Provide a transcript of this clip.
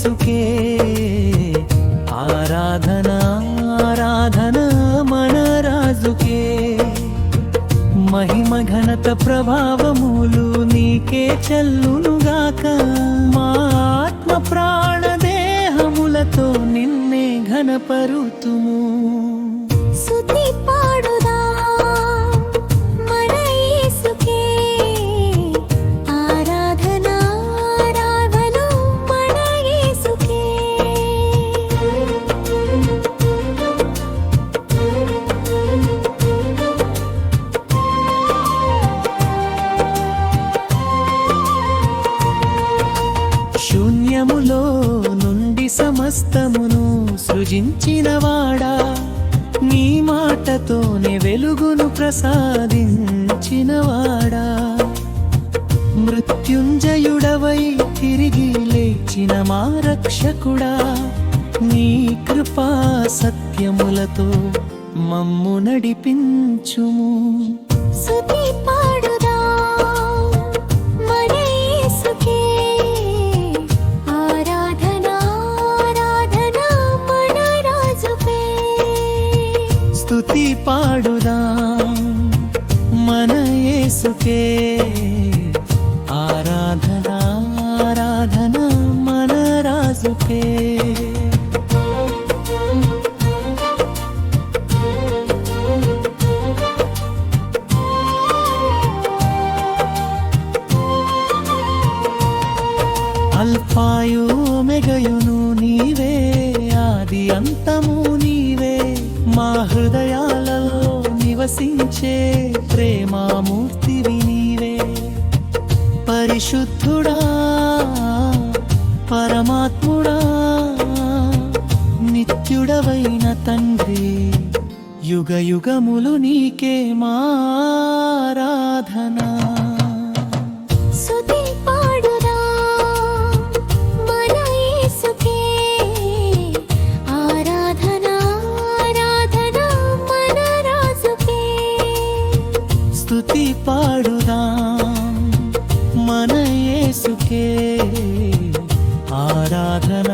యేసుకే ఆరాధన ఆరాధన మన రాజుకే మహిమ ఘనత ప్రభావములు నీకే చెల్లునుగాక మా ఆత్మ ప్రాణ దేహములతో నిన్నే ఘనపరుతుము స్తుతి పాడుదా మన యేసుకే ఆరాధన ఆరాధన మన యేసుకే శూన్యములో నుండి సమస్తమును సృజించినవాడా నీ మాటతోనే వెలుగును ప్రసాదించినవాడా మృత్యుంజయుడవై తిరిగి లేచిన మా రక్షకుడా నీ కృపా సత్యములతో మమ్ము నడిపించుము స్తుతి పాడుదా మన యేసుకే ఆరాధన ఆరాధన మన రాజుకే స్తుతి పాడుదాం మన యేసుకే ఆరాధన ఆరాధన మన రాజుకే అల్ఫాయు ఒమెగయును నీవే ఆది అంతము నీవే మా హృదయాలలో నివసించే ప్రేమామూర్తివి నీవే పరిశుద్ధుడా పరమాత్ముడా నిత్యుడవైన తండ్రి యుగ యుగములు నీకే మారాధనా స్తుతి పాడుదా మన యేసుకే ఆరాధన ఆరాధన మన రాజుకే స్తుతి పాడుదాం మన యేసుకే ఆరాధన